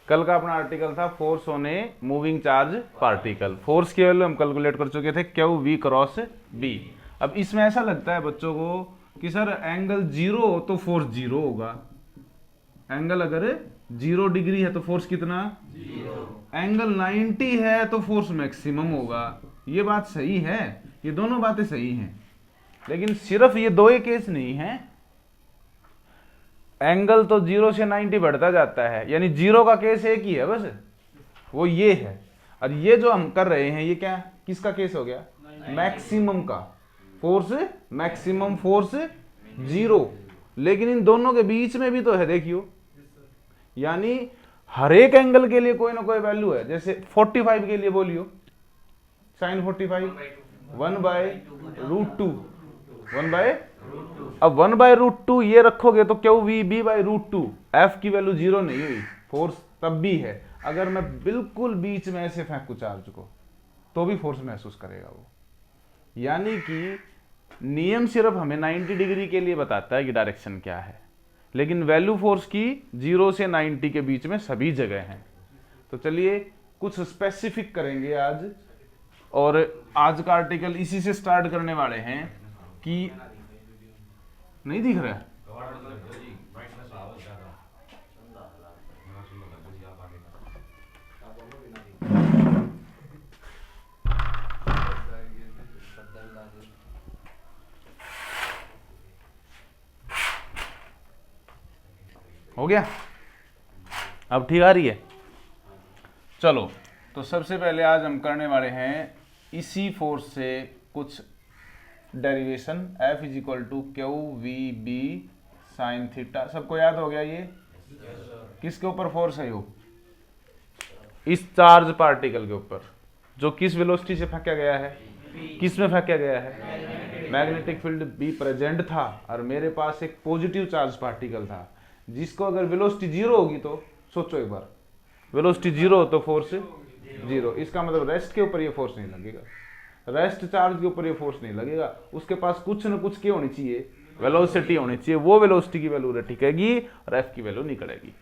कल का अपना आर्टिकल था force on a moving charge particle. Force की वैल्यू हम कैलकुलेट कर चुके थे क्यू वी क्रॉस बी। अब इसमें ऐसा लगता है बच्चों को कि सर एंगल 0 हो तो फोर्स 0 होगा, एंगल अगर 0 डिग्री है तो फोर्स कितना 0, एंगल 90 है तो फोर्स मैक्सिमम होगा। ये बात सही है, ये दोनों बातें सही हैं, लेकिन सिर्फ ये दो ही केस नहीं है। एंगल तो 0 से 90 बढ़ता जाता है, यानी 0 का केस एक ही है बस, वो ये है। और ये जो हम कर रहे हैं ये क्या, किसका केस हो गया, मैक्सिमम का। फोर्स मैक्सिमम, फोर्स 0, लेकिन इन दोनों के बीच में भी तो है देखियो, यानी हर एक एंगल के लिए कोई ना कोई वैल्यू है। जैसे 45 के लिए बोलियो साइन 45 1/√2, 1/, अब 1/√2 ये रखोगे तो q v B by √2, F की वैल्यू 0 नहीं हुई, फोर्स तब भी है। अगर मैं बिल्कुल बीच में ऐसे फेंकू चार्ज को तो भी फोर्स महसूस करेगा वो। यानी कि नियम सिर्फ हमें 90 डिग्री के लिए बताता है कि डायरेक्शन क्या है, लेकिन वैल्यू फोर्स की 0 से 90 के बीच में सभी जगह हैं। तो चलिए कुछ स्पेसिफिक करेंगे आज, और आज का आर्टिकल इसी से स्टार्ट करने वाले हैं कि नहीं दिख रहा है। हो गया, अब ठीक आ रही है। चलो तो सबसे पहले आज हम करने वाले हैं इसी फोर्स से कुछ derivation. F is equal to q v B sine theta, सबको याद हो गया ये? किसके ऊपर फोर्स है यो? इस चार्ज पार्टिकल के ऊपर, जो किस वेलोसिटी से फेंका गया है, किस में फेंका गया है, मैग्नेटिक फील्ड बी प्रेजेंट था, और मेरे पास एक पॉजिटिव चार्ज पार्टिकल था जिसको अगर वेलोसिटी 0 होगी तो सोचो एक बार, वेलोसिटी 0 हो तो फोर्स 0, इसका मतलब रेस्ट के ऊपर ये फोर्स नहीं लगेगा, रेस्ट चार्ज के ऊपर ये फोर्स नहीं लगेगा। उसके पास कुछ न कुछ क्या होनी चाहिए, वेलोसिटी होनी चाहिए। वो वेलोसिटी की वैल्यू टिकेगी और एफ की वैल्यू निकलेगी।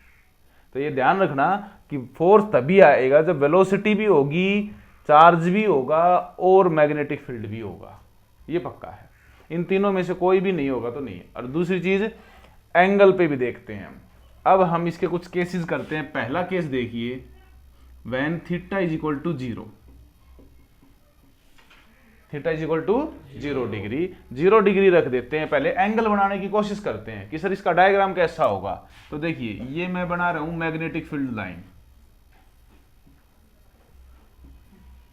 तो ये ध्यान रखना कि फोर्स तभी आएगा जब वेलोसिटी भी होगी, चार्ज भी होगा और मैग्नेटिक फील्ड भी होगा, ये पक्का है। इन तीनों में से कोई भी नहीं होगा तो नहीं है। और दूसरी चीज एंगल पे भी देखते हैं हम। अब हम इसके कुछ केसेस करते हैं। पहला केस देखिए, when theta is equal to 0, theta is equal to 0 degree, 0 degree रख देते हैं। पहले एंगल बनाने की कोशिश करते हैं कि सर इसका डायग्राम कैसा होगा। तो देखिए ये मैं बना रहा हूं magnetic field line,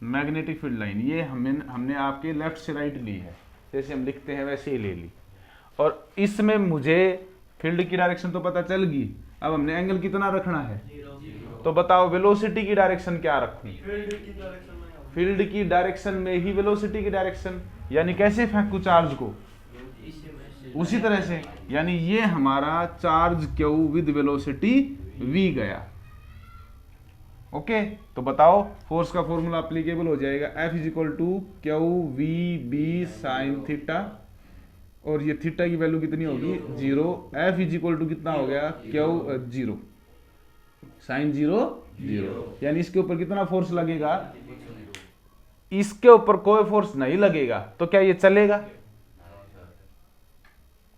magnetic field line ये हमने आपके लेफ्ट से राइट ली है, जैसे हम लिखते हैं वैसे ही ले ली। और इसमें मुझे फील्ड की डायरेक्शन तो पता चल गई, अब हमने एंगल कितना रखना है। तो बताओ वेलोसिटी की डायरेक्शन क्या रखनी, फील्ड की डायरेक्शन में ही वेलोसिटी की डायरेक्शन, यानी कैसे फेंकू चार्ज को, उसी तरह से। यानी ये हमारा charge q with velocity v गया। ओके, तो बताओ फोर्स का फॉर्मूला एप्लीकेबल हो जाएगा, F is equal to q v B sine theta, और ये थीटा की वैल्यू कितनी होगी 0। F इज इक्वल टू कितना हो गया क्यू 0 साइन 0 0, यानी इसके ऊपर कितना फोर्स लगेगा, इसके ऊपर कोई फोर्स नहीं लगेगा। तो क्या ये चलेगा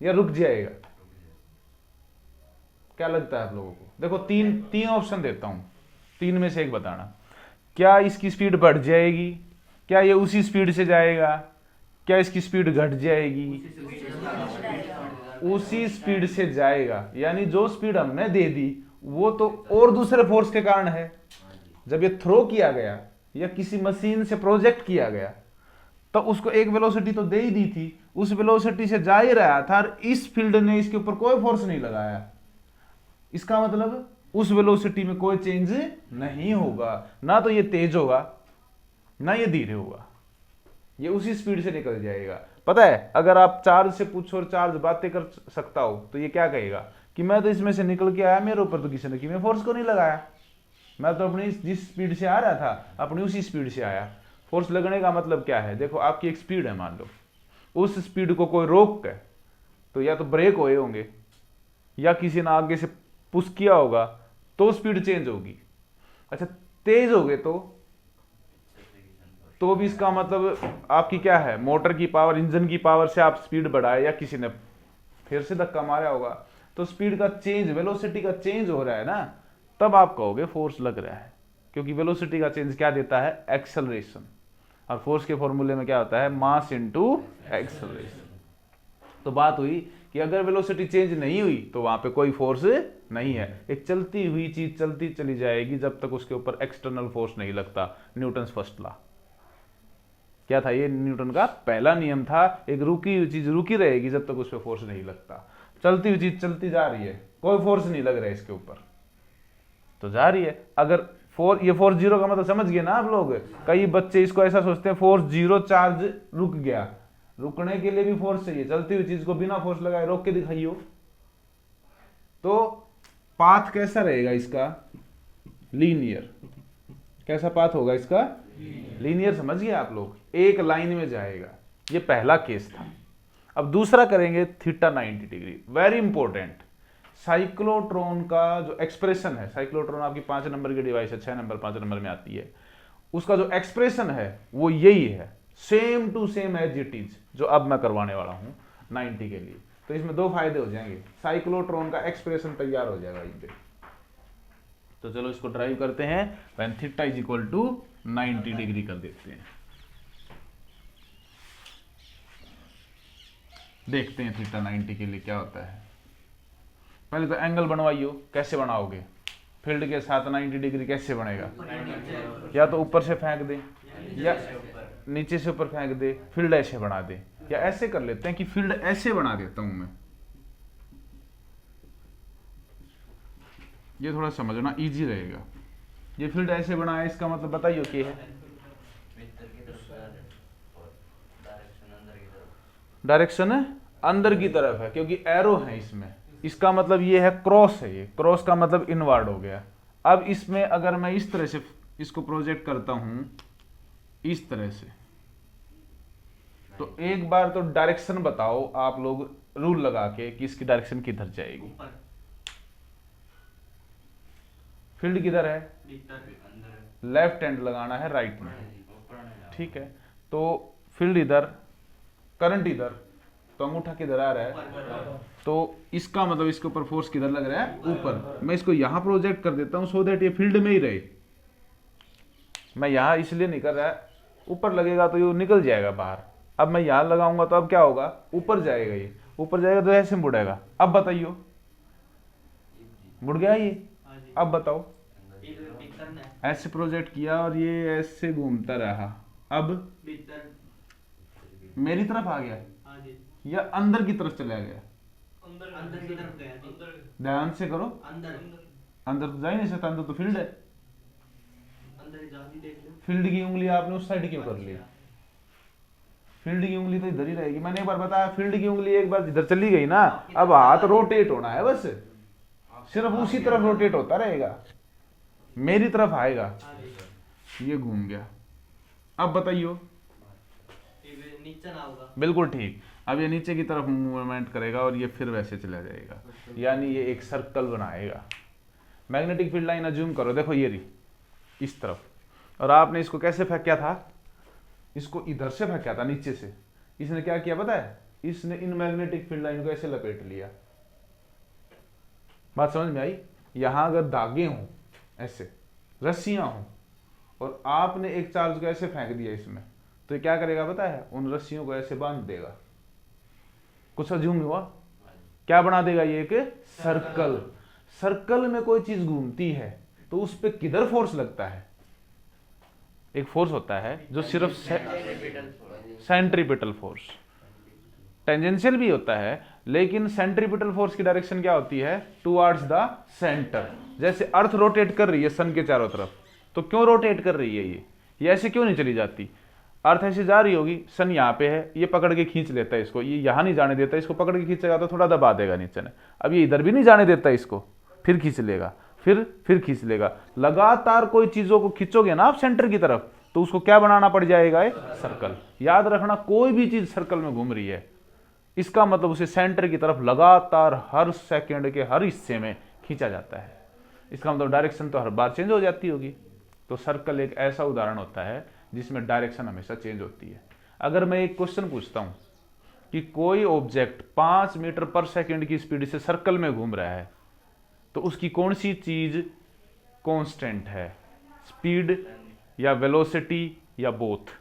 या रुक जाएगा? क्या लगता है आप लोगों को? देखो तीन ऑप्शन देता हूं, तीन में से एक बताना। क्या इसकी स्पीड बढ़ जाएगी, क्या ये उसी स्पीड से जाएगा, क्या इसकी स्पीड घट जाएगी? उसी स्पीड से जाएगा। यानी जो स्पीड हमने दे दी वो तो और दूसरे फोर्स के कारण है। जब ये थ्रो किया गया या किसी मशीन से प्रोजेक्ट किया गया तो उसको एक वेलोसिटी तो दे ही दी थी, उस वेलोसिटी से जा ही रहा था, और इस फील्ड ने इसके ऊपर कोई फोर्स नहीं लगाया। इसका मतलब उस वेलोसिटी में कोई चेंज नहीं होगा, ना तो ये तेज होगा ना ये धीरे होगा, ये उसी स्पीड से निकल जाएगा। पता है अगर आप चार्ज से पूछो और चार्ज बातें कर सकता हो तो ये क्या कहेगा कि मैं तो इसमें से निकल के आया, मेरे ऊपर तो किसी ने कि मैं फोर्स को नहीं लगाया, मैं तो अपनी जिस स्पीड से आ रहा था अपनी उसी स्पीड से आया। फोर्स लगने का मतलब क्या है, देखो आपकी एक स्पीड है, मान लो उस स्पीड को कोई रोक है तो या तो ब्रेक हुए होंगे या किसी ने आगे से पुश किया होगा तो स्पीड चेंज होगी। अच्छा तेज हो गए तो भी इसका मतलब आपकी क्या है, मोटर की पावर, इंजन की पावर से आप स्पीड बढ़ाए या किसी ने फिर से धक्का मारा होगा, तो स्पीड का चेंज, वेलोसिटी का चेंज हो रहा है ना, तब आप कहोगे फोर्स लग रहा है। क्योंकि वेलोसिटी का चेंज क्या देता है, एक्सेलरेशन, और फोर्स के फॉर्मूले में क्या होता है, मास इनटू एक्सेलरेशन। तो बात हुई कि अगर वेलोसिटी चेंज नहीं हुई तो वहां पे कोई फोर्स नहीं है। एक चलती हुई चीज चलती चली जाएगी जब तक उसके ऊपर एक्सटर्नल फोर्स नहीं लगता। न्यूटन्स फर्स्ट लॉ क्या था, ये न्यूटन का पहला नियम था। एक रुकी हुई चीज रुकी रहेगी जब तक उस पर फोर्स नहीं लगता। चलती हुई चीज चलती जा रही है, कोई फोर्स नहीं लग रहा है इसके ऊपर, तो जा रही है। अगर ये फोर्स जीरो का मतलब समझ गए ना आप लोग। कई बच्चे इसको ऐसा सोचते हैं फोर्स जीरो, चार्ज रुक गया। रुकने के लिए भी फोर्स चाहिए। चलती हुई चीज को बिना फोर्स लगाए रोक के दिखाइयो, तो पाथ कैसा रहेगा इसका, लीनियर। कैसा पाथ होगा इसका, लीनियर। समझ गए आप लोग, एक लाइन में जाएगा। ये पहला केस था। अब दूसरा करेंगे theta 90 degree, very important. Cyclotron का जो एक्सप्रेशन है, साइक्लोट्रॉन आपकी 5 नंबर की डिवाइस है, 6 नंबर 5 नंबर में आती है, उसका जो एक्सप्रेशन है वो यही है, same to same as it is, जो अब मैं करवाने वाला हूं 90 के लिए। तो इसमें दो फायदे हो जाएंगे, साइक्लोट्रॉन का एक्सप्रेशन तैयार हो जाएगा यहीं पे। तो चलो इसको ड्राइव करते हैं, when theta is equal to 90 degree कर देते हैं। देखते हैं थीटा 90 के लिए क्या होता है। पहले तो एंगल बनवाइयो। कैसे बनाओगे, फील्ड के साथ 90 डिग्री कैसे बनेगा, या तो ऊपर से फेंक दे या नीचे से ऊपर फेंक दे, फील्ड ऐसे बना दे, या ऐसे कर लेते हैं कि फील्ड ऐसे बना देता हूं मैं। ये थोड़ा समझना इजी रहेगा। ये फील्ड ऐसे बनाया, इसका मतलब बताइए क्या है, डायरेक्शन अंदर की तरफ है, क्योंकि एरो है इसमें। इसका मतलब ये है क्रॉस है, ये क्रॉस का मतलब इनवर्ड हो गया। अब इसमें अगर मैं इस तरह से इसको प्रोजेक्ट करता हूं, इस तरह से, तो एक बार तो डायरेक्शन बताओ आप लोग रूल लगा के कि इसकी डायरेक्शन किधर जाएगी। फील्ड किधर है, लेफ्ट हैंड लगाना है राइट में, ठीक है। तो फील्ड इधर, करंट इधर, तो अंगूठा किधर आ रहा है, तो इसका मतलब इसके ऊपर फोर्स किधर लग रहा है, ऊपर। मैं इसको यहां प्रोजेक्ट कर देता हूं सो दैट ये फील्ड में ही रहे। मैं यहां इसलिए नहीं कर रहा, ऊपर लगेगा तो ये निकल जाएगा बाहर। अब मैं यहां लगाऊंगा तो अब क्या होगा, ऊपर जाएगा, ये ऊपर जाएगा तो ऐसे मुड़ेगा। अब बताइयो, मुड़ गया ये। अब बताओ, ऐसे प्रोजेक्ट किया और ये ऐसे घूमता रहा, अब मेरी तरफ आ गया या अंदर की तरफ चला गया, अंदर की तरफ गया। ध्यान से करो, अंदर तो जा ही नहीं सकता, अंदर तो फील्ड है। फील्ड की उंगली आपने उस साइड क्यों कर ली, फील्ड की उंगली तो इधर ही रहेगी। मैंने एक बार बताया, फील्ड की उंगली एक बार इधर चली गई ना, अब हाथ रोटेट होना है, बस सिर्फ उसी तरफ रोटेट होता रहेगा, मेरी तरफ आएगा। ये घूम गया। अब बताइयो, नीचे ना होगा, बिल्कुल ठीक। अब ये नीचे की तरफ मूवमेंट करेगा और ये फिर वैसे चला जाएगा, यानी ये एक सर्कल बनाएगा। मैग्नेटिक फील्ड लाइन अज्यूम करो, देखो ये रही इस तरफ, और आपने इसको कैसे फेंका था, इसको इधर से फेंका था नीचे से। इसने क्या किया पता है, इसने इन मैग्नेटिक फील्ड लाइन को ऐसे लपेट लिया। बात समझ में आई। यहां अगर धागे हों, ऐसे रस्सियां हों, और आपने एक चार्ज को ऐसे फेंक दिया इसमें, तो ये क्या करेगा पता है, उन रस्सियों को ऐसे बांध देगा। कुछ अज्यूम हुआ, क्या बना देगा ये, एक सर्कल। सर्कल में कोई चीज घूमती है तो उस पे किधर फोर्स लगता है, एक फोर्स होता है जो सिर्फ सेंट्रीपिटल फोर्स, टेंजेंशियल भी होता है, लेकिन सेंट्रीपिटल फोर्स की डायरेक्शन क्या होती है, टुवर्ड्स द सेंटर। जैसे अर्थ रोटेट कर रही है सन के चारों तरफ, तो क्यों रोटेट कर रही है ये ऐसे क्यों नहीं चली जाती। अर्थ ऐसे जा रही होगी, सन यहाँ पे है, ये पकड़ के खींच लेता है इसको, ये यहाँ नहीं जाने देता, इसको पकड़ के खींचेगा तो थोड़ा दबा देगा नीचे ने। अब ये इधर भी नहीं जाने देता इसको, फिर खींच लेगा, फिर खींच लेगा। लगातार कोई चीजों को खींचोगे ना आप सेंटर की तरफ, तो उसको क्या बनाना पड़ जाएगा, एक सर्कल। याद रखना, कोई भी चीज सर्कल में घूम रही है, इसका मतलब उसे सेंटर की तरफ लगातार हर सेकंड के हर हिस्से में खींचा जाता है। इसका मतलब डायरेक्शन तो हर बार चेंज हो जाती होगी। तो सर्कल एक ऐसा उदाहरण होता है जिसमें डायरेक्शन हमेशा चेंज होती है। अगर मैं एक क्वेश्चन पूछता हूं कि कोई ऑब्जेक्ट 5 मीटर पर सेकंड की स्पीड से सर्कल में घूम रहा है, तो उसकी कौन सी चीज कांस्टेंट है, स्पीड या वेलोसिटी या बोथ?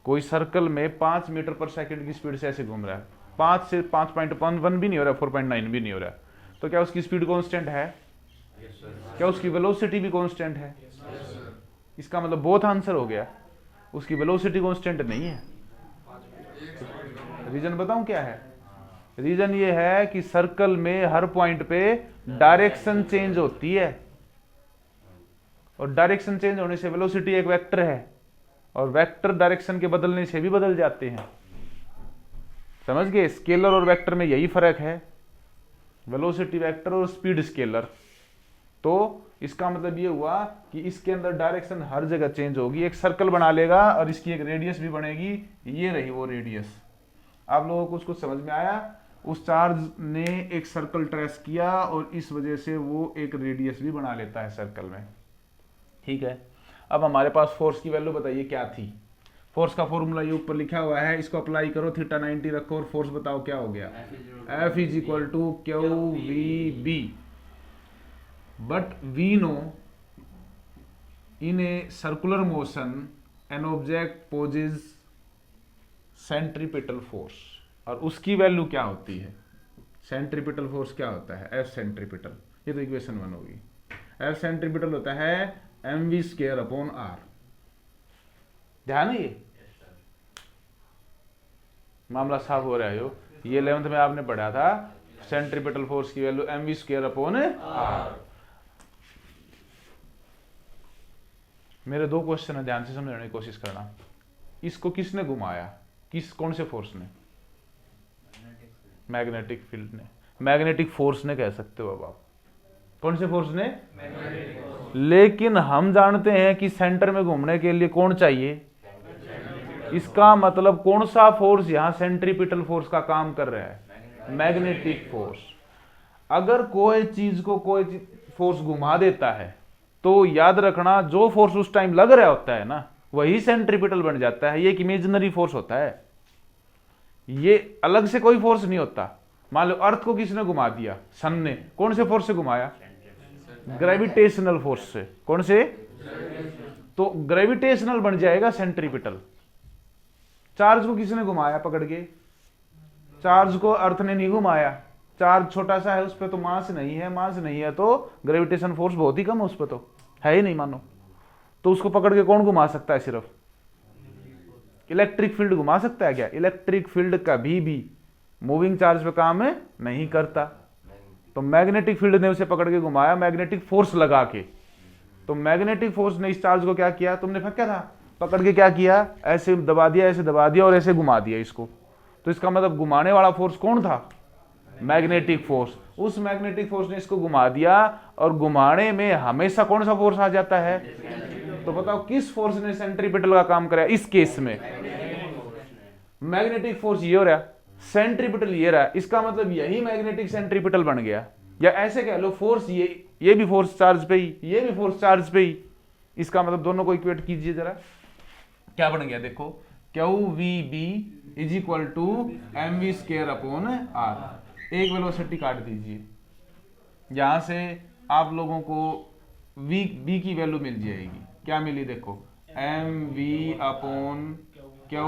कोई सर्कल में 5 मीटर पर सेकंड की स्पीड से ऐसे घूम रहा है, 5 से 5.1 भी नहीं हो रहा, 4.9 भी नहीं हो रहा, तो क्या उसकी स्पीड कांस्टेंट है? क्या उसकी वेलोसिटी भी कांस्टेंट है? इसका मतलब बोथ आंसर हो गया, उसकी वेलोसिटी कांस्टेंट नहीं है। रीजन बताऊं क्या है? रीजन ये है कि सर्कल में हर पॉइंट पे डायरेक्शन चेंज होती है, और डायरेक्शन चेंज होने से वेलोसिटी एक वेक्टर है, और वेक्टर डायरेक्शन के बदलने से भी बदल जाते हैं। समझ गए? स्केलर और वेक्टर में यही फर्क है, वेलोसिटी वेक्टर और स्पीड स्केलर। तो इसका मतलब ये हुआ कि इसके अंदर डायरेक्शन हर जगह चेंज होगी, एक सर्कल बना लेगा और इसकी एक रेडियस भी बनेगी, ये रही वो रेडियस। आप लोगों को कुछ समझ में आया? उस चार्ज ने एक सर्कल ट्रेस किया और इस वजह से वो एक रेडियस भी बना लेता है सर्कल में। ठीक है, अब हमारे पास फोर्स की वैल्यू बताइए क्या थी? फोर्स का फॉर्मूला ये ऊपर लिखा हुआ है, इसको अप्लाई करो, थीटा 90 रखो और फोर्स बताओ क्या हो गया? F is equal to q v B. But we know in a circular motion an object possesses centripetal force, और उसकी वैल्यू क्या होती है? सेंट्रीपिटल फोर्स क्या होता है? F centripetal. ये तो इक्वेशन 1 होगी। F सेंट्रीपिटल होता है mv² अपॉन r। ध्यान है? ये मामला साफ हो रहा है। ये 11th में आपने पढ़ा था, सेंट्रीपिटल फोर्स की वैल्यू mv² अपॉन r। मेरे 2 क्वेश्चन है, ध्यान से समझने की कोशिश करना। इसको किसने घुमाया? कौन से फोर्स ने? मैग्नेटिक फील्ड ने, मैग्नेटिक फोर्स ने कह सकते हो अब आप। कौन से फोर्स ने? लेकिन हम जानते हैं कि सेंटर में घूमने के लिए कौन चाहिए? इसका मतलब कौन सा फोर्स यहां सेंट्रीपिटल फोर्स का काम कर रहा है? Magnetic force. अगर कोई चीज को कोई फोर्स घुमा देता है तो याद रखना, जो फोर्स उस टाइम लग रहा होता है ना, वही सेंट्रीपिटल बन जाता है। ये एक इमेजिनरी फोर्स होता है, ये अलग से कोई फोर्स नहीं होता। मान लो अर्थ को किसने घुमा दिया? सन ने। कौन से फोर्स से घुमाया? ग्रेविटेशनल फोर्स से। कौन से? तो ग्रेविटेशनल बन जाएगा सेंट्रीपिटल। चार्ज को किसने घुमाया पकड़ के? चार्ज को अर्थ ने नहीं घुमाया। चार्ज छोटा सा है, उस पर तो मास नहीं है, मास नहीं है तो ग्रेविटेशन फोर्स बहुत ही कम है उस पर, तो है ही नहीं मानो। तो उसको पकड़ के कौन घुमा सकता है? सिर्फ इलेक्ट्रिक फील्ड घुमा सकता है क्या? इलेक्ट्रिक फील्ड कभी भी मूविंग चार्ज पे काम नहीं करता। तो मैग्नेटिक फील्ड ने उसे पकड़ के घुमाया, मैग्नेटिक फोर्स लगा के। तो मैग्नेटिक फोर्स ने इस चार्ज को क्या किया? तुमने फेंका था, पकड़ के क्या किया? ऐसे दबा दिया, ऐसे दबा दिया और ऐसे घुमा दिया इसको। तो इसका मतलब घुमाने वाला फोर्स कौन था? Magnetic force. उस मैग्नेटिक फोर्स ने इसको घुमा दिया, और घुमाने में हमेशा कौन सा फोर्स आ जाता है? तो बताओ किस फोर्स ने सेंट्रीपिटल का काम कराया इस केस में? मैग्नेटिक फोर्स ये हो रहा, सेंट्रीपिटल ये रहा। इसका मतलब यही मैग्नेटिक सेंट्रीपिटल बन गया। या ऐसे कह लो फोर्स ये भी फोर्स चार्ज पे ही, ये भी फोर्स चार्ज पे ही। इसका मतलब दोनों को इक्वेट कीजिए जरा, क्या बन गया? देखो, q v B is equal to mv² upon r। एक वेलोसिटी काट दीजिए, यहां से आप लोगों को बी की वैल्यू मिल जाएगी। क्या मिली? देखो, mv अपॉन क्यू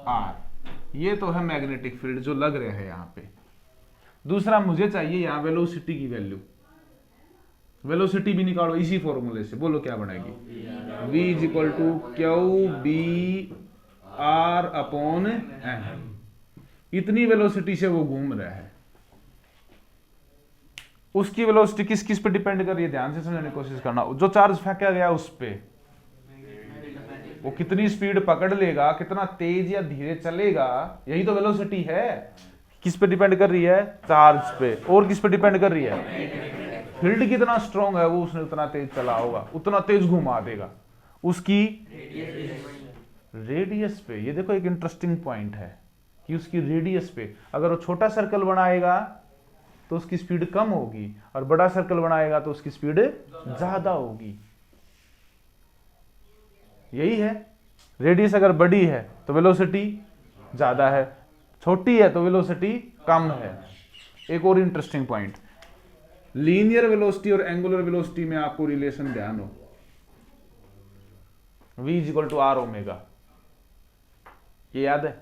r। ये तो है मैग्नेटिक फील्ड जो लग रहा है यहाँ पे। दूसरा मुझे चाहिए यहाँ वेलोसिटी की वैल्यू। वेलोसिटी भी निकालो इसी फॉर्मूले से, बोलो क्या बनेगी? v is equal to Q B r upon m। इतनी वेलोसिटी से वो घूम रहा है। उसकी वेलोसिटी किस किस पे डिपेंड कर रही है? ध्यान से समझने की कोशिश करना। जो चार्ज फेंका गया उस पे, वो कितनी स्पीड पकड़ लेगा, कितना तेज या धीरे चलेगा, यही तो वेलोसिटी है। किस पे डिपेंड कर रही है? चार्ज पे। और किस पे डिपेंड कर रही है? फील्ड कितना स्ट्रॉन्ग है, वो उसने उतना तेज चला होगा, उतना तेज घुमा देगा। उसकी रेडियस पे। ये देखो एक इंटरेस्टिंग पॉइंट है कि उसकी रेडियस पे। अगर वो छोटा सर्कल बनाएगा तो उसकी स्पीड कम होगी, और बड़ा सर्कल बनाएगा तो उसकी स्पीड ज्यादा होगी। यही है, रेडियस अगर बड़ी है तो वेलोसिटी ज्यादा है, छोटी है तो वेलोसिटी कम है। एक और इंटरेस्टिंग पॉइंट, लीनियर वेलोसिटी और एंगुलर वेलोसिटी में आपको रिलेशन ध्यान हो, v equal to R omega. ये याद है?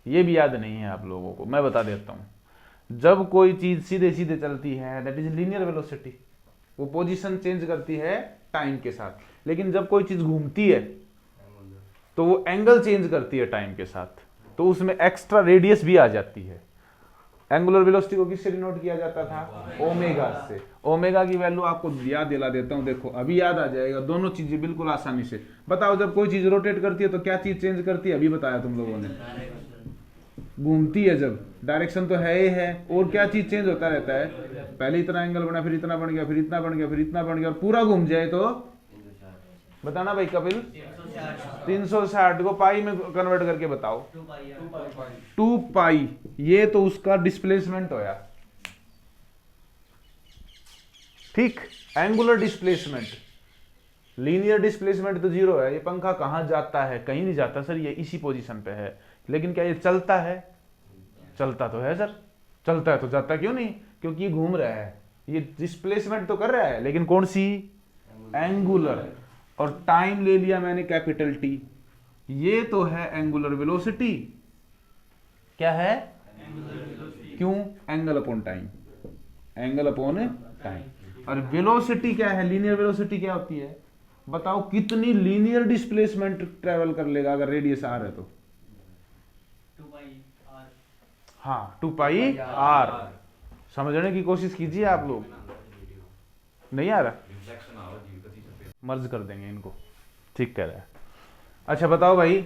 ये भी याद नहीं है आप लोगों को, मैं बता देता हूं। जब कोई चीज सीधे सीधे चलती है दैट इज लीनियर वेलोसिटी, वो पोजीशन चेंज करती है टाइम के साथ। लेकिन जब कोई चीज घूमती है तो वो एंगल चेंज करती है टाइम के साथ, तो उसमें एक्स्ट्रा रेडियस भी आ जाती है। एंगुलर वेलोसिटी को किससे डिनोट किया जाता था? ओमेगा से। ओमेगा की वैल्यू आपको याद दिला देता हूं, देखो अभी याद आ जाएगा दोनों चीजें बिल्कुल आसानी से। बताओ जब कोई चीज रोटेट करती है तो क्या चीज चेंज करती है? अभी बताया तुम लोगों ने, घूमती है जब, डायरेक्शन तो है ही है, और क्या चीज चेंज होता रहता है? पहले इतना एंगल बना, फिर इतना बन गया, फिर इतना बन गया, फिर इतना बन गया, और पूरा घूम जाए तो बताना भाई कपिल। 360 को पाई में कन्वर्ट करके बताओ। 2 पाई, ये तो उसका डिस्प्लेसमेंट होया, ठीक। एंगुलर डिस्प्लेसमेंट, लीनियर डिस्प्लेसमेंट तो 0 है। ये पंखा कहां जाता है? कहीं नहीं जाता सर, ये इसी पोजीशन पे है। लेकिन क्या ये चलता है? चलता तो है सर, चलता है तो जाता क्यों नहीं? क्योंकि ये घूम रहा है, ये डिस्प्लेसमेंट तो कर रहा है, लेकिन कौन सी? एंगुलर। और टाइम ले लिया मैंने कैपिटल टी, ये तो है एंगुलर वेलोसिटी। क्या है? क्यों? Angle upon time, angle upon time. और वेलोसिटी क्या है? लीनियर वेलोसिटी क्या होती है? बताओ कितनी लीनियर डिस्प्लेसमेंट ट्रेवल कर लेगा अगर रेडियस आर है तो? 2πr। हाँ, 2πr। समझने की कोशिश कीजिए आप लोग, नहीं आ रहा? मर्ज कर देंगे इनको, ठीक कह रहा है। अच्छा बताओ भाई,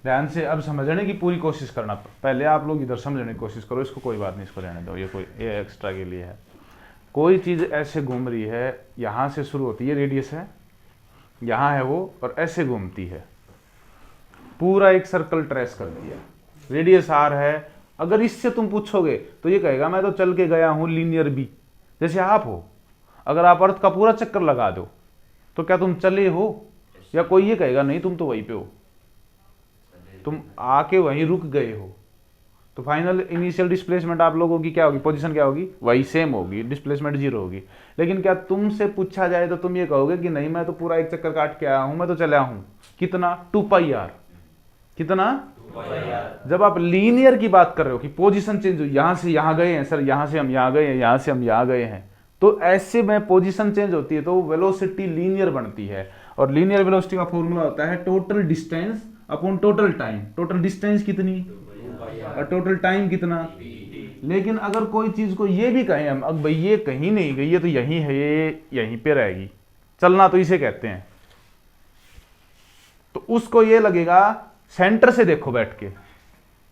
ध्यान से अब समझने की पूरी कोशिश करना। पहले आप लोग इधर समझने की कोशिश करो, इसको कोई बात नहीं, इसको रहने दो, ये एक्स्ट्रा के लिए है। कोई चीज ऐसे घूम रही है, यहां से शुरू होती है, रेडियस है, यहां है वो, और ऐसे घूमती है, पूरा एक सर्कल ट्रेस करती है, रेडियस आर है। अगर इससे तुम पूछोगे तो ये कहेगा मैं तो चल के गया हूं लीनियर बी। जैसे आप हो, अगर आप अर्थ का पूरा चक्कर लगा दो तो क्या तुम चले हो? या कोई ये कहेगा नहीं तुम तो वहीं पे हो, तुम आके वहीं रुक गए हो। तो फाइनल इनिशियल डिस्प्लेसमेंट आप लोगों की क्या होगी? पोजीशन क्या होगी? वही सेम होगी, डिस्प्लेसमेंट 0 होगी। लेकिन क्या तुमसे पूछा जाए तो तुम ये कहोगे कि नहीं मैं तो पूरा एक चक्कर काट के आया हूं, मैं तो चला हूं। कितना? 2πr। कितना? 2πr। जब आप लीनियर की बात कर रहे हो कि पोजीशन चेंज हुई, यहां से यहां गए हैं सर, यहां से हम यहां गए हैं, यहां से हम यहां गए हैं, तो ऐसे में पोजीशन चेंज होती है तो वेलोसिटी लीनियर बनती है। और लीनियर वेलोसिटी का फॉर्मूला होता है total distance upon total time. Total distance कितनी और टोटल टाइम कितना? लेकिन अगर कोई चीज को ये भी कहें हम, अब भाई ये कहीं नहीं गई, ये तो यहीं है, ये यहीं पे रहेगी, चलना तो इसे कहते हैं, तो उसको ये लगेगा सेंटर से देखो बैठ के।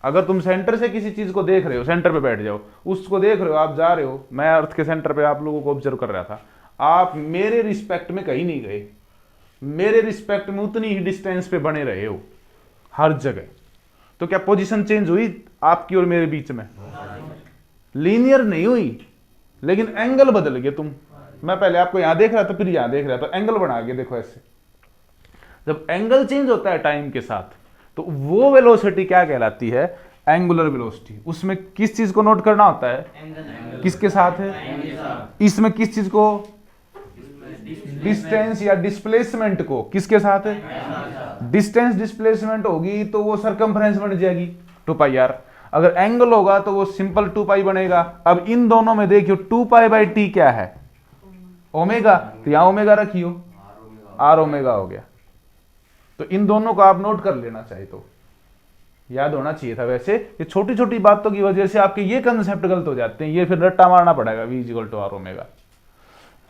अगर तुम सेंटर से किसी चीज को देख रहे हो, सेंटर पे बैठ जाओ, उसको देख रहे हो, आप जा रहे हो, मैं अर्थ के सेंटर पे आप लोगों को ऑब्जर्व कर रहा था, आप मेरे रिस्पेक्ट में कहीं नहीं गए, मेरे रिस्पेक्ट में उतनी ही डिस्टेंस पे बने रहे हो हर जगह। तो क्या पोजीशन चेंज हुई आपकी और मेरे बीच में? लीनियर नहीं हुई, लेकिन एंगल बदल गए तुम। मैं पहले आपको यहां देख रहा था, फिर यहां देख रहा था, एंगल बना के देखो ऐसे। जब एंगल चेंज होता है टाइम के साथ तो वो वेलोसिटी क्या कहलाती है? Angular velocity. उसमें किस चीज को नोट करना होता है? किसके साथ है? इसमें किस चीज को? डिस्टेंस या डिस्प्लेसमेंट को किसके साथ है? डिस्टेंस डिस्प्लेसमेंट होगी तो वो सरकमफ्रेंस बन जाएगी 2πr। अगर एंगल होगा तो वो सिंपल 2π बनेगा। अब इन दोनों में देखियो 2π/t क्या है? ओमेगा, तो यहां ओमेगा रखियो, आर ओमेगा हो गया। तो इन दोनों को आप नोट कर लेना चाहिए, तो याद होना चाहिए था। वैसे ये छोटी छोटी बातों की वजह से आपके ये कंसेप्ट गलत हो जाते हैं, ये फिर रट्टा मारना पड़ेगा v = r ओमेगा।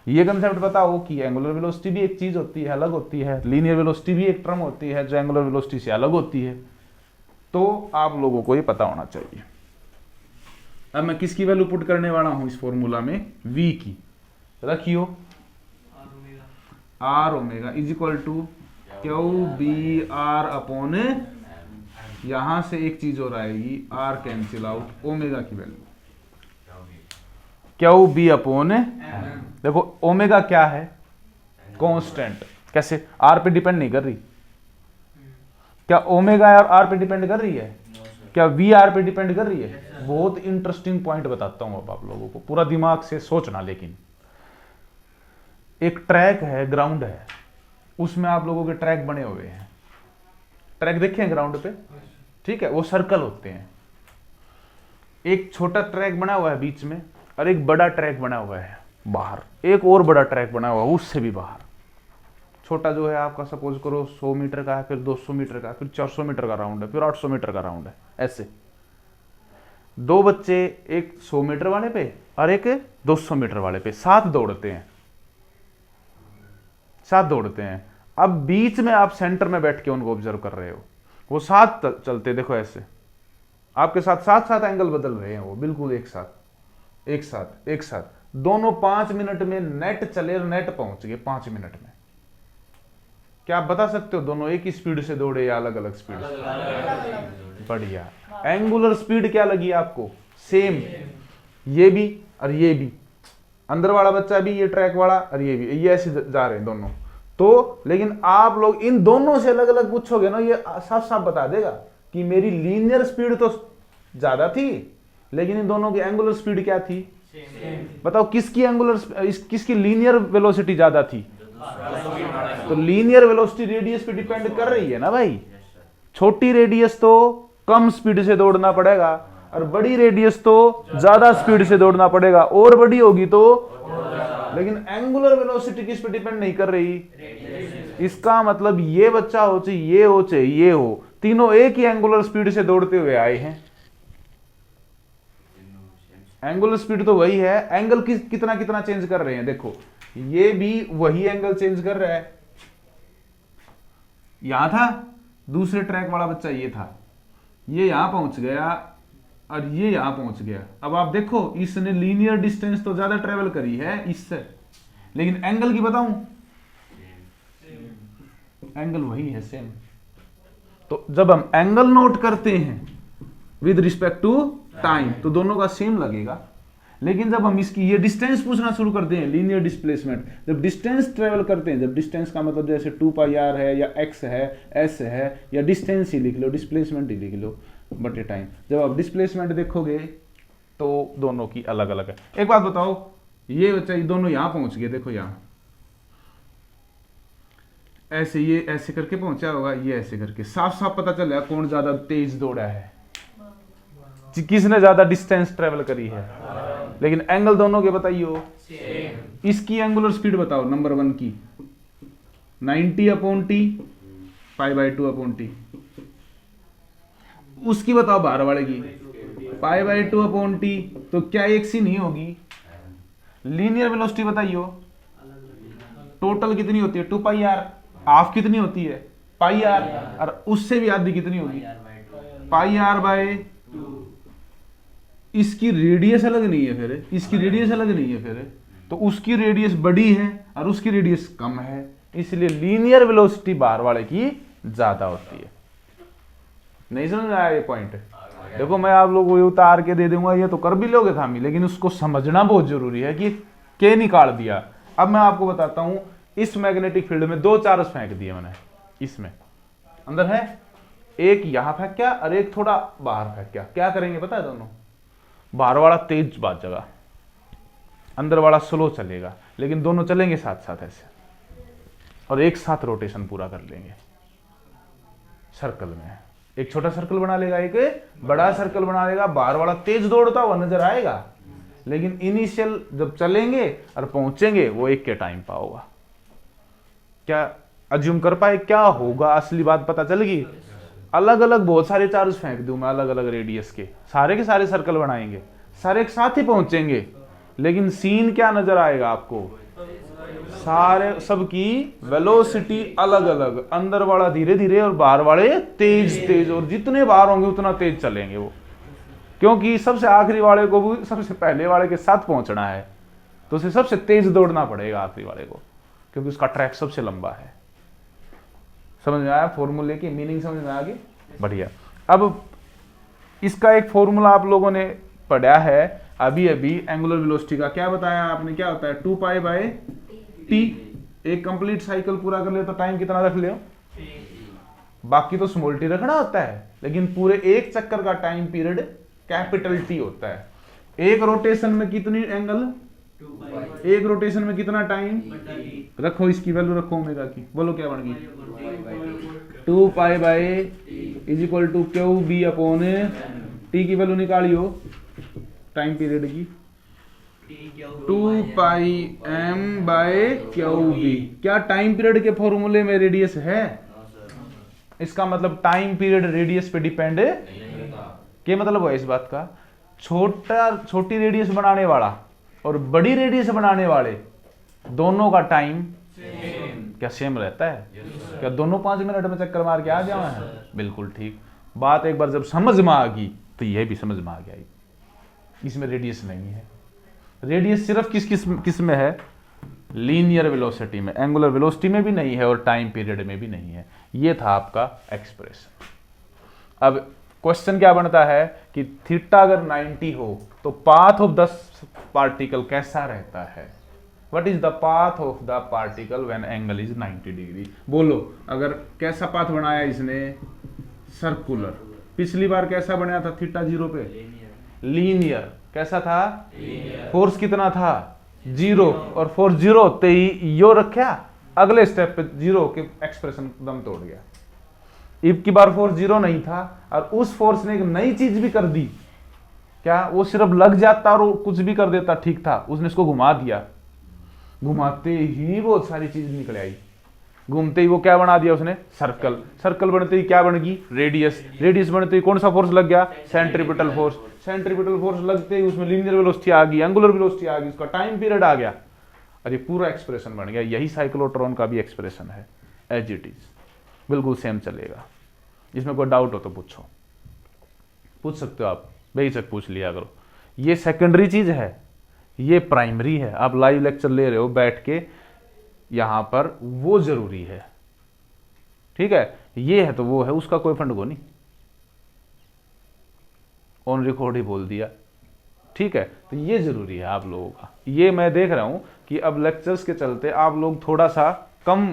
ये कंसेप्ट बताओ कि एंगुलर वेलोसिटी भी एक चीज होती है, अलग होती है, लीनियर वेलोसिटी भी एक टर्म होती है जो एंगुलर वेलोसिटी से अलग होती है, तो आप लोगों को ये पता होना चाहिए। अब मैं किसकी वैल्यू पुट करने वाला हूं इस फॉर्मूला में? v की रखियो, r ओमेगा = QBr/, यहां से एक चीज और आएगी, r कैंसिल आउट, ओमेगा की वैल्यू क्यू बी अपॉन देखो ओमेगा क्या है, कांस्टेंट। कैसे, आर पे डिपेंड नहीं कर रही। क्या ओमेगा आर पे डिपेंड कर रही है? क्या वी आर पे डिपेंड कर रही है? बहुत इंटरेस्टिंग पॉइंट बताता हूं अब आप लोगों को, पूरा दिमाग से सोचना। लेकिन एक ट्रैक है, ग्राउंड है, उसमें आप लोगों के ट्रैक बने हुए हैं। ट्रैक देखे हैं ग्राउंड पे, ठीक है, वो सर्कल होते हैं। एक छोटा ट्रैक बना हुआ है बीच में, और एक बड़ा ट्रैक बना हुआ है बाहर, एक और बड़ा ट्रैक बना हुआ है उससे भी बाहर। छोटा जो है आपका सपोज करो 100 मीटर का है, फिर 200 मीटर का, फिर 400 मीटर का राउंड है, फिर 800 मीटर का राउंड है। ऐसे दो बच्चे, एक 100 मीटर वाले पे और एक 200 मीटर वाले पे, साथ दौड़ते हैं, साथ दौड़ते हैं। अब बीच में आप सेंटर में बैठ के उनको ऑब्जर्व कर रहे हो, वो साथ चलते, देखो ऐसे आपके साथ साथ साथ एंगल बदल रहे हैं, वो बिल्कुल एक साथ एक साथ एक साथ। दोनों 5 मिनट में नेट चले और नेट पहुंच गए 5 मिनट में। क्या आप बता सकते हो दोनों एक ही स्पीड से दौड़े या अलग अलग स्पीड से? बढ़िया। एंगुलर स्पीड क्या लगी आपको? सेम। ये भी और ये भी, अंदर वाला बच्चा भी, ये ट्रैक वाला और ये भी, ये ऐसे जा रहे हैं दोनों। तो लेकिन आप लोग इन दोनों से अलग अलग पूछोगे ना, ये साफ साफ बता देगा कि मेरी लीनियर स्पीड तो ज्यादा थी, लेकिन इन दोनों की एंगुलर स्पीड क्या थी? बताओ किसकी एंगुलर, किसकी लीनियर वेलोसिटी ज्यादा थी? तो लीनियर वेलोसिटी रेडियस पे डिपेंड कर रही है ना भाई। छोटी रेडियस तो कम स्पीड से दौड़ना पड़ेगा, और बड़ी रेडियस तो ज्यादा स्पीड से दौड़ना पड़ेगा, और बड़ी होगी तो। लेकिन एंगुलर वेलोसिटी किस पे डिपेंड नहीं कर रही? इसका मतलब ये बच्चा हो चाहे ये हो चाहे ये हो, तीनों एक ही एंगुलर स्पीड से दौड़ते हुए आए हैं। एंगुलर स्पीड तो वही है, एंगल कितना कितना चेंज कर रहे हैं। देखो ये भी वही एंगल चेंज कर रहा है। यहां था दूसरे ट्रैक वाला बच्चा, ये था, ये यहां पहुंच गया और ये यहां पहुंच गया। अब आप देखो इसने लीनियर डिस्टेंस तो ज्यादा ट्रेवल करी है इससे, लेकिन एंगल की बताऊं, एंगल वही है, सेम। तो जब हम एंगल नोट करते हैं विद रिस्पेक्ट टू टाइम, तो दोनों का सेम लगेगा। लेकिन जब हम इसकी ये डिस्टेंस पूछना शुरू करते हैं, लीनियर डिस्प्लेसमेंट, जब डिस्टेंस ट्रेवल करते हैं, जब डिस्टेंस का मतलब जैसे 2πr है या x है, s है, या डिस्टेंस ही लिख लो, डिस्प्लेसमेंट ही लिख लो बटे टाइम, जब आप डिस्प्लेसमेंट देखोगे तो दोनों की अलग अलग है। एक बात बताओ, ये बच्चा ये दोनों यहां पहुंच गए, देखो यहां ऐसे, ये ऐसे करके पहुंचा होगा, ये ऐसे करके, साफ साफ पता चल रहा है कौन ज्यादा तेज दौड़ा है, किसने ज्यादा डिस्टेंस ट्रेवल करी है। लेकिन एंगल दोनों के बताइयो। इसकी एंगुलर स्पीड बताओ, नंबर 1 की 90/t, π/2/t। उसकी बताओ बाहर वाले की, π/2/t। तो क्या एक सी नहीं होगी? लीनियर वेलोसिटी बताइयो, टोटल कितनी होती है? 2πr। हाफ कितनी होती है? πr। और उससे भी आधी कितनी होगी? πr/2। इसकी रेडियस अलग नहीं है, फिर इसकी रेडियस अलग नहीं है, फिर तो उसकी रेडियस बड़ी है और उसकी रेडियस कम है, इसलिए लीनियर वेलोसिटी बाहर वाले की ज्यादा होती है। नहीं समझ में आया ये पॉइंट? देखो मैं आप लोगों को उतार के दे दूंगा, ये तो कर भी लोगे थामी, लेकिन उसको समझना बहुत जरूरी है कि के निकाल दिया। अब मैं आपको बताता हूं, इस मैग्नेटिक फील्ड में 2 चार्ज फेंक दिए मैंने, इसमें अंदर है, एक यहां फेंक क्या और एक थोड़ा बाहर फेंक क्या करेंगे पता है? दोनों, बाहर वाला तेज बात जगह, अंदर वाला स्लो चलेगा, लेकिन दोनों चलेंगे साथ साथ ऐसे, और एक साथ रोटेशन पूरा कर लेंगे सर्कल में। एक छोटा सर्कल बना लेगा, एक बड़ा सर्कल बना लेगा, बाहर वाला तेज दौड़ता हुआ नजर आएगा, लेकिन इनिशियल जब चलेंगे और पहुंचेंगे वो एक के टाइम पर होगा। क्या अज्यूम कर पाए क्या होगा? असली बात पता चल गई। अलग अलग बहुत सारे चार्ज फेंक दूं मैं, अलग अलग रेडियस के सारे सर्कल बनाएंगे, सारे एक साथ ही पहुंचेंगे, लेकिन सीन क्या नजर आएगा आपको? सारे सबकी वेलोसिटी अलग अलग, अंदर वाला धीरे धीरे और बाहर वाले तेज तेज, और जितने बाहर होंगे उतना तेज चलेंगे वो, क्योंकि सबसे आखिरी वाले को भी सबसे पहले वाले के साथ पहुंचना है, तो उसे सबसे तेज दौड़ना पड़ेगा आखिरी वाले को, क्योंकि उसका ट्रैक सबसे लंबा है। समझ में आया फॉर्मूले की मीनिंग? समझ में आ गई? बढ़िया। अब इसका एक फॉर्मूला आप लोगों ने पढ़ा है, अभी अभी एंगुलर वेलोसिटी का क्या बताया आपने, क्या होता है 2 पाई बाय टी। एक कंप्लीट साइकिल पूरा कर ले तो टाइम कितना रख ले, बाकी तो स्मॉल टी रखना होता है, लेकिन पूरे एक चक्कर का टाइम पीरियड कैपिटल टी होता है। एक रोटेशन में कितनी एंगल, एक रोटेशन में कितना टाइम, रखो इसकी वैल्यू रखो ओमेगा की, बोलो क्या बन गई 2 pi by is equal to Q B upon T की वैल्यू निकालियो टाइम पीरियड की 2 pi M by Q B. क्या टाइम पीरियड के फॉर्मूले में रेडियस है? इसका मतलब टाइम पीरियड रेडियस पे डिपेंड है। क्या मतलब है इस बात का? छोटी रेडियस बनाने वाला और बड़ी रेडियस बनाने वाले दोनों का टाइम क्या सेम रहता है? क्या दोनों 5 मिनट में चक्कर मार के आ जाए हैं? बिल्कुल ठीक बात। एक बार जब समझ में आ गई तो यह भी समझ में आ गया, इसमें रेडियस नहीं है। रेडियस सिर्फ किस में है? लीनियर वेलोसिटी में, एंगुलर वेलोसिटी में भी नहीं है और टाइम पीरियड में भी नहीं है। ये था आपका एक्सप्रेशन। अब क्वेश्चन क्या बनता है कि थीटा अगर 90 हो तो पाथ ऑफ द पार्टिकल कैसा रहता है? What is the path of the particle when angle is 90 degree? बोलो, अगर कैसा पाथ बनाया इसने? सर्कुलर। पिछली बार कैसा बनाया था थीटा 0 पे? लीनियर। कैसा था? फोर्स कितना था? 0। और फोर्स 0 होते ही यो रखा, अगले स्टेप पे 0 के एक्सप्रेशन दम तोड़ गया। इब की बार फोर्स 0 नहीं था और उस फोर्स ने एक नई चीज भी कर दी। क्या वो सिर्फ लग जाता और कुछ भी कर देता ठीक था? उसने इसको घुमा दिया, घुमाते ही बहुत सारी चीज निकल आई। घूमते ही वो क्या बना दिया उसने? सर्कल। सर्कल बनते ही क्या बन गई? रेडियस। रेडियस बनते ही कौन सा फोर्स लग गया? Centripetal force. सेंट्रीपिटल फोर्स लगते ही उसमें लीनियर वेलोसिटी आ गई, एंगुलर वेलोसिटी आ गई, उसका टाइम पीरियड आ गया और ये पूरा एक्सप्रेशन बन गया। यही साइक्लोट्रॉन का भी एक्सप्रेशन है, एज इट इज, बिल्कुल सेम चलेगा। इसमें कोई डाउट हो तो पूछ सकते हो आप, बेहिचक पूछ लिया करो। ये सेकेंडरी चीज है, ये प्राइमरी है। आप लाइव लेक्चर ले रहे हो बैठ के यहां पर, वो जरूरी है। ठीक है, ये है तो वो है, उसका कोई फंड को नहीं, ऑन रिकॉर्ड ही बोल दिया। ठीक है, तो ये जरूरी है आप लोगों का। ये मैं देख रहा हूं कि अब लेक्चर्स के चलते आप लोग थोड़ा सा कम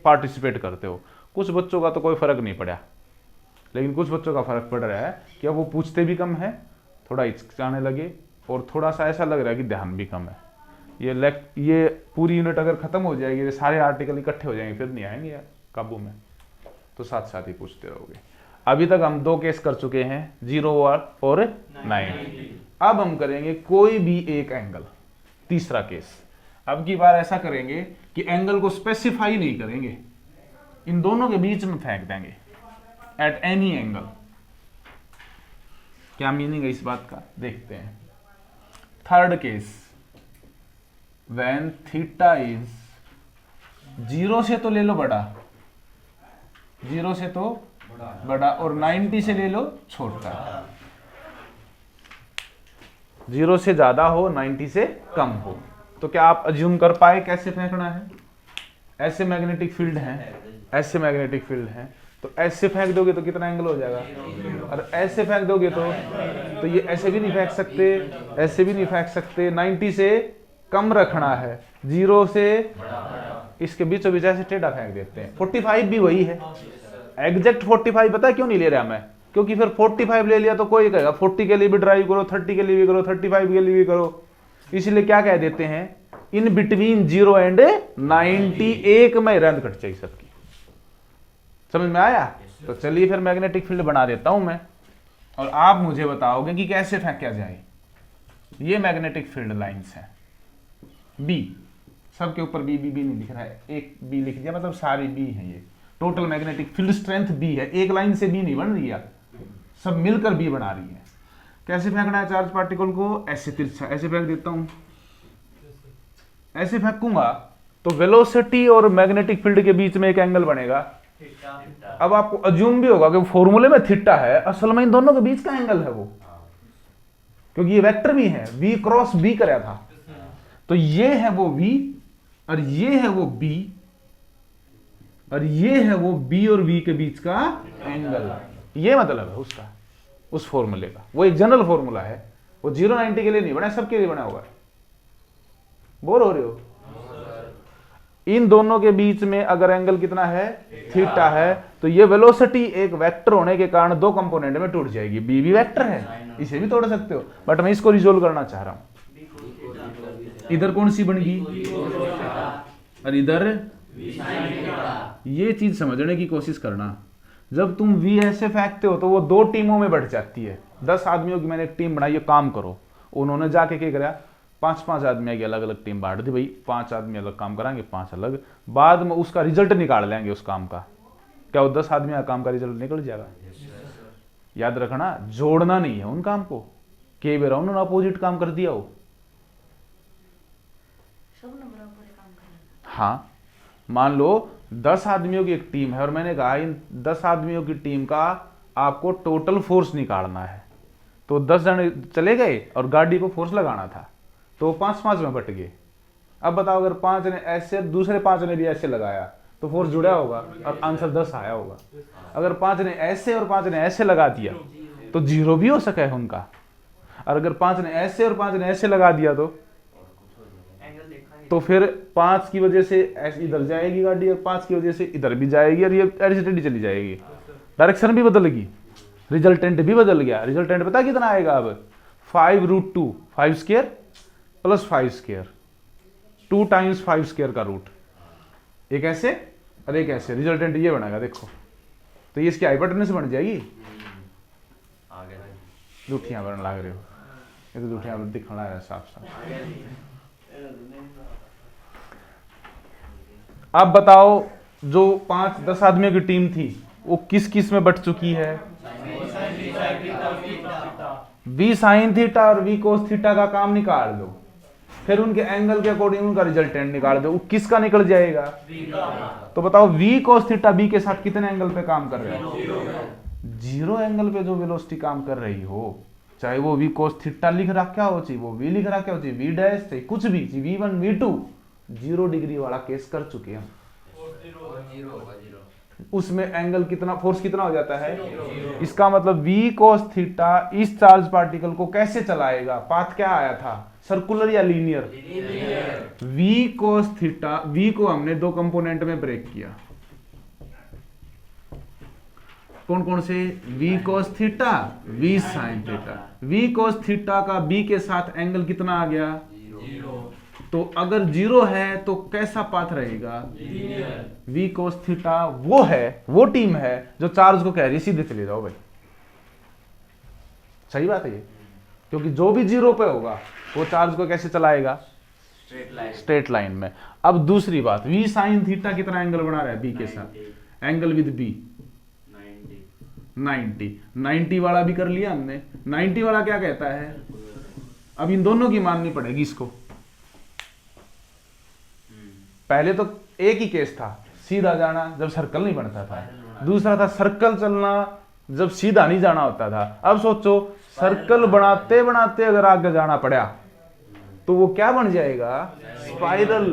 पार्टिसिपेट करते हो। कुछ बच्चों का तो कोई फर्क नहीं पड़ा, लेकिन कुछ बच्चों का फर्क पड़ रहा है कि अब वो पूछते भी कम है, थोड़ा हिचकिचाने लगे और थोड़ा सा ऐसा लग रहा है कि ध्यान भी कम है। ये पूरी यूनिट अगर खत्म हो जाएगी, ये सारे आर्टिकल इकट्ठे हो जाएंगे, फिर नहीं आएंगे काबू में, तो साथ साथ ही पूछते रहोगे। अभी तक हम 2 केस कर चुके हैं, 0 और 90। अब हम करेंगे कोई भी एक एंगल, तीसरा केस। अब की बार ऐसा करेंगे कि एंगल को स्पेसिफाई नहीं करेंगे, इन दोनों के बीच में फेंक देंगे, एट एनी एंगल। क्या मीनिंग है इस बात का, देखते हैं। Third case, when theta is 0 से तो ले लो बड़ा, 0 से तो बड़ा और 90 से ले लो छोटा। 0 से ज्यादा हो, 90 से कम हो, तो क्या आप अज्यूम कर पाए कैसे फेंकना है? ऐसे मैग्नेटिक फील्ड है, ऐसे मैग्नेटिक फील्ड है, तो ऐसे फेंक दोगे तो कितना एंगल हो जाएगा? और ऐसे फेंक दोगे तो ये ऐसे भी नहीं फेंक सकते, ऐसे भी नहीं फेंक सकते। 90 से कम रखना है, 0 से इसके बीचों बीच ऐसे टेढ़ा फेंक देते हैं। 45 भी वही है, एग्जैक्ट 45 पता है क्यों नहीं ले रहा मैं? क्योंकि फिर 45 ले लिया तो कोई कहेगा 40 के लिए भी ड्राइव करो, 30 के लिए भी करो, 35 के लिए भी करो। इसलिए क्या कह देते हैं, इन बिटवीन 0 एंड 90 एक में रंध कट चाहिए सबकी। समझ में आया? तो चलिए फिर मैग्नेटिक फील्ड बना देता हूं मैं, और आप मुझे बताओगे कि कैसे फेंका जाए। ये मैग्नेटिक फील्ड लाइंस हैं, बी, सबके ऊपर बी बी बी नहीं लिख रहा है, एक बी लिख दिया, मतलब सारी बी है। ये total magnetic field strength B है, एक लाइन से बी नहीं बन रही है, सब मिलकर बी बना रही है। कैसे फेंकना है चार्ज पार्टिकल को? ऐसे तिरछा, ऐसे फेंक देता हूं, ऐसे फेंकूंगा तो वेलोसिटी और मैग्नेटिक फील्ड के बीच में एक एंगल बनेगा। अब आपको अज्यूम भी होगा कि फॉर्मूले में थीटा है, असल में इन दोनों के बीच का एंगल है वो, क्योंकि ये वेक्टर भी है, v क्रॉस b कराया था, तो ये है वो v और ये है वो b और ये है वो b और v के बीच का एंगल। ये मतलब है उसका, उस फॉर्मूले का। वो एक जनरल फॉर्मूला है, वो 090 के लिए नहीं बना, सबके लिए बना हुआ है। बोर हो रहे हो? इन दोनों के बीच में अगर एंगल कितना है, थीटा है, तो ये वेलोसिटी एक वेक्टर होने के कारण दो कंपोनेंट में टूट जाएगी। बी भी वेक्टर है, इसे भी तोड़ सकते हो, बट मैं इसको रिजोल्व करना चाह रहा हूं। इधर कौन सी बन गई और इधर, ये चीज समझने की कोशिश करना। जब तुम वी ऐसे फेंकते हो तो वो दो टीमों में बढ़ जाती है। 10 आदमियों की मैंने एक टीम बनाई है, काम करो। उन्होंने जाके क्या करा, 5-5 आदमी की अलग अलग टीम बांट दी, भाई 5 आदमी अलग काम कराएंगे, 5 अलग, बाद में उसका रिजल्ट निकाल लेंगे उस काम का। क्या वो 10 आदमी का काम का रिजल्ट निकल जाएगा? याद रखना, जोड़ना नहीं है उन काम को, कई बार उन्होंने अपोजिट काम कर दिया हो। हाँ, मान लो 10 आदमियों की एक टीम है और मैंने कहा इन 10 आदमियों की टीम का आपको टोटल फोर्स निकालना है, तो 10 जने चले गए और गाड़ी को फोर्स लगाना था, तो 5-5 में बट गए। अब बताओ अगर 5 ने ऐसे, दूसरे 5 ने भी ऐसे लगाया तो फोर्स जुड़ा होगा और आंसर 10 आया होगा। अगर 5 ने ऐसे और 5 ने ऐसे लगा दिया तो 0 भी हो सका है उनका, और अगर 5 ने ऐसे और 5 ने ऐसे लगा दिया तो फिर 5 की वजह से ऐसे इधर जाएगी गाड़ी और 5 की वजह से इधर भी जाएगी और ये एडिसिटी चली जाएगी, डायरेक्शन भी बदल गई, रिजल्टेंट भी बदल गया। रिजल्टेंट पता कितना आएगा अब? 5√2, 5 square plus 5 square, 2 times 5 square का रूट, एक ऐसे और एक ऐसे, रिजल्टेंट ये बनेगा। देखो तो ये इसकी हाइपोटेनस बन जाएगी। जूठियां बनने लग रहे हो, ये तो जूठियां दिखना है साफ साफ। अब बताओ जो 5-10 आदमियों की टीम थी वो किस किस में बट चुकी है? v sin थीटा और v cos थीटा का काम निकाल दो, फिर उनके एंगल के अकॉर्डिंग उनका रिजल्टेंट निकाल दो, वो किसका निकल जाएगा? तो बताओ v cos थीटा b के साथ कितने एंगल पे काम कर रहे हो? 0 एंगल पे जो वेलोसिटी काम कर रही हो, चाहे वो v cos थीटा लिख रखा हो, चाहे वो v लिख रखा हो, चाहे v डैश, चाहे कुछ भी, v1 v2, 0 डिग्री वाला केस कर चुके हैं। उसमें एंगल कितना, फोर्स कितना हो जाता है? इसका मतलब v cos थीटा इस चार्ज पार्टिकल को कैसे चलाएगा? पाथ क्या आया था, सर्कुलर या linear? v cos theta, v को हमने दो कंपोनेंट में ब्रेक किया, कौन कौन से? v cos theta, v sin theta. v cos theta का b के साथ एंगल कितना आ गया? 0। तो अगर 0 है तो कैसा पाथ रहेगा? v cos थीटा वो है, वो टीम है जो चार्ज को कह रही है सीधे चले जाओ भाई। सही बात है ये, क्योंकि जो भी 0 पे होगा वो चार्ज को कैसे चलाएगा? स्ट्रेट लाइन में। अब दूसरी बात, v sin थीटा कितना एंगल बना रहा है b के साथ? एंगल विद b 90 वाला भी कर लिया हमने। 90 वाला क्या कहता है? अब इन दोनों की माननी पड़ेगी इसको। पहले तो एक ही केस था, सीधा जाना जब सर्कल नहीं बनता था, दूसरा था सर्कल चलना जब सीधा नहीं जाना होता था। अब सोचो सर्कल बनाते बनाते अगर आगे जाना पड़ा तो वो क्या बन जाएगा? स्पाइरल।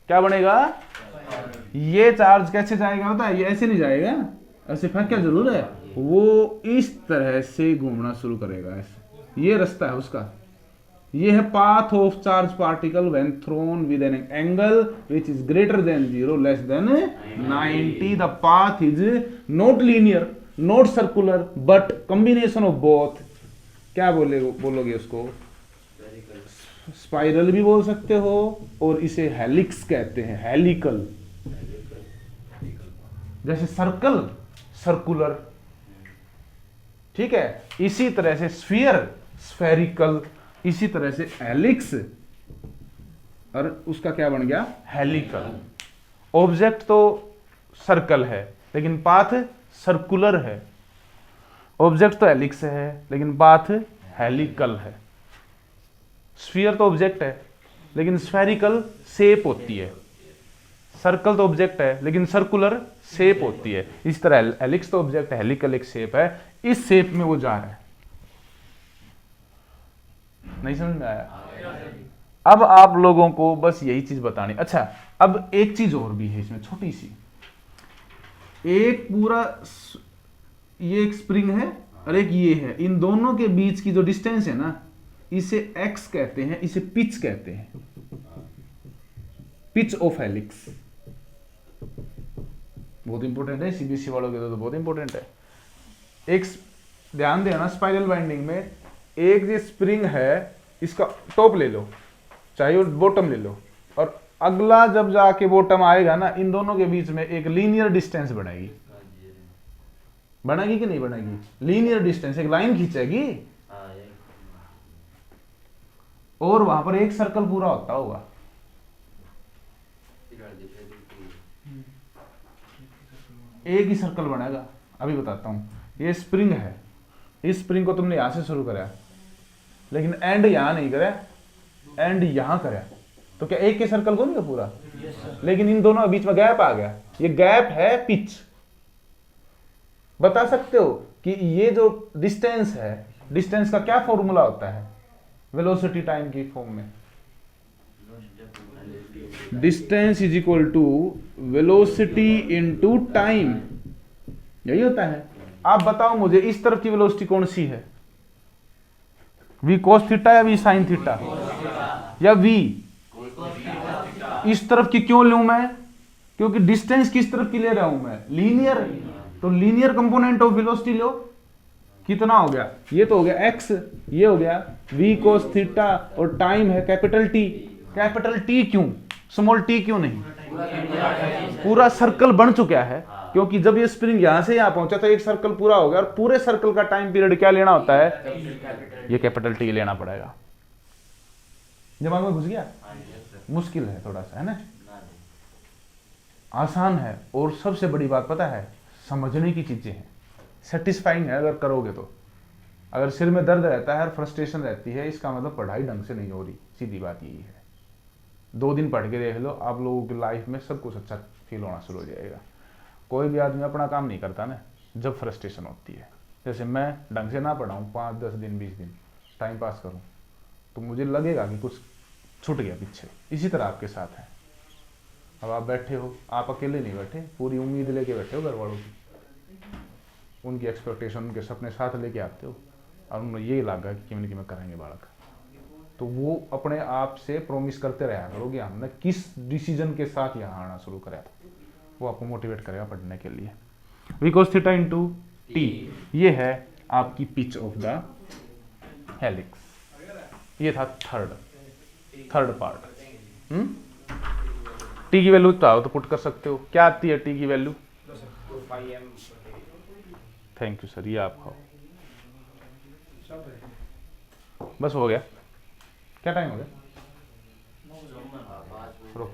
क्या बनेगा? ये चार्ज कैसे जाएगा होता है? ये ऐसे नहीं जाएगा, ऐसे फेंक क्या जरूर है, वो इस तरह से घूमना शुरू करेगा ऐसे। ये रास्ता है उसका, ये है path of charge particle when thrown with an angle which is greater than 0 less than 90। The path is not linear, not circular, but combination of both. क्या बोलोगे उसको? स्पाइरल भी बोल सकते हो और इसे हेलिक्स कहते हैं, हेलिकल। जैसे सर्कल सर्कुलर, ठीक है, इसी तरह से स्फीयर स्फेरिकल, इसी तरह से हेलिक्स, और उसका क्या बन गया? हेलिकल। ऑब्जेक्ट तो सर्कल है लेकिन पाथ सर्कुलर है, ऑब्जेक्ट तो हेलिक्स है लेकिन पाथ हेलिकल है। स्फीयर तो ऑब्जेक्ट है लेकिन स्फेरिकल शेप होती है, सर्कल तो ऑब्जेक्ट है लेकिन सर्कुलर शेप होती है। इस तरह हेलिक्स तो ऑब्जेक्ट है, हेलिकल एक शेप है, इस शेप में वो जा रहा है। नहीं समझ में आया? अब आप लोगों को बस यही चीज बतानी। अच्छा, अब एक चीज और भी है इसमें छोटी सी। एक पूरा ये एक स्प्रिंग है और एक ये है, इन दोनों के बीच की जो डिस्टेंस है ना, इसे एक्स कहते हैं, इसे पिच कहते हैं, पिच ऑफ हेलिक्स। बहुत इंपॉर्टेंट है, सीबीएसई वालों के तो बहुत इंपॉर्टेंट है। एक ध्यान देना, स्पाइरल बाइंडिंग में एक ये स्प्रिंग है, इसका टॉप ले लो चाहे वो बॉटम ले लो, और अगला जब जाके बॉटम आएगा ना, इन दोनों के बीच में एक लीनियर डिस्टेंस बढ़ेगी। बनेगी कि नहीं बनेगी? लीनियर डिस्टेंस, एक लाइन खींचेगी और वहां पर एक सर्कल पूरा होता होगा। एक ही सर्कल बनेगा। अभी बताता हूं, ये स्प्रिंग है, इस स्प्रिंग को तुमने यहां से शुरू करा, लेकिन एंड यहां नहीं करा, एंड यहां करा, तो क्या एक के सर्कल को नहीं का पूरा? लेकिन इन दोनों के बीच में गैप आ गया, ये गैप है पिच। बता सकते हो कि ये जो डिस्टेंस है, डिस्टेंस का क्या फॉर्मूला होता है वेलोसिटी टाइम की फॉर्म में? Distance is equal to velocity into time, यही होता है। आप बताओ मुझे, इस तरफ की वेलोसिटी कौन सी है? v cos थीटा या v sin थीटा या v? इस तरफ की क्यों लूं मैं? क्योंकि डिस्टेंस किस तरफ की ले रहा हूं मैं? लीनियर। तो लीनियर कंपोनेंट ऑफ वेलोसिटी लो, कितना हो गया? ये तो हो गया x, ये हो गया v cos थीटा, और टाइम है कैपिटल T। कैपिटल T क्यों, स्मॉल t क्यों नहीं? पूरा सर्कल बन चुका है, क्योंकि जब ये स्प्रिंग यहां से यहां पहुंचा तो एक सर्कल पूरा हो गया, और पूरे सर्कल का टाइम पीरियड क्या लेना होता है? ये कैपिटल T लेना पड़ेगा। दिमाग में घुस गया? मुश्किल है थोड़ा सा, है ना? आसान है, और सबसे बड़ी बात पता है, समझने की चीजें हैं, सेटिस्फाइंग है अगर करोगे तो। अगर सिर में दर्द रहता है और फ्रस्ट्रेशन रहती है, इसका मतलब पढ़ाई ढंग से नहीं हो रही, सीधी बात यही है। 2 दिन पढ़ के देख लो, आप लोगों की लाइफ में सब कुछ अच्छा फील होना शुरू हो जाएगा। कोई भी आदमी अपना काम नहीं करता ना जब फ्रस्ट्रेशन होती है। जैसे मैं ढंग से ना पढ़ाऊँ 5, 10 दिन, 20 दिन टाइम पास करूँ, तो मुझे लगेगा कि कुछ छूट गया पीछे। इसी तरह आपके साथ है। अब आप बैठे हो, आप अकेले नहीं बैठे, पूरी उम्मीद लेके बैठे हो घर वालों की, उनकी एक्सपेक्टेशन, उनके सपने साथ लेके आते हो, और उन्हें ये लगा कि किमें किमें करेंगे बालक, तो वो अपने आप से प्रॉमिस करते रहा करोगे, हमने किस डिसीजन के साथ यहाँ आना शुरू करा था, वो आपको मोटिवेट करेगा पढ़ने के लिए। v cos theta into T, ये है आपकी पिच ऑफ द हेलिक्स। ये था थर्ड पार्ट। टी की वैल्यू तो पुट कर सकते हो, क्या आती है टी की वैल्यू? थैंक यू सर, ये आप खाओ। बस हो गया? क्या टाइम हो गया? रुक।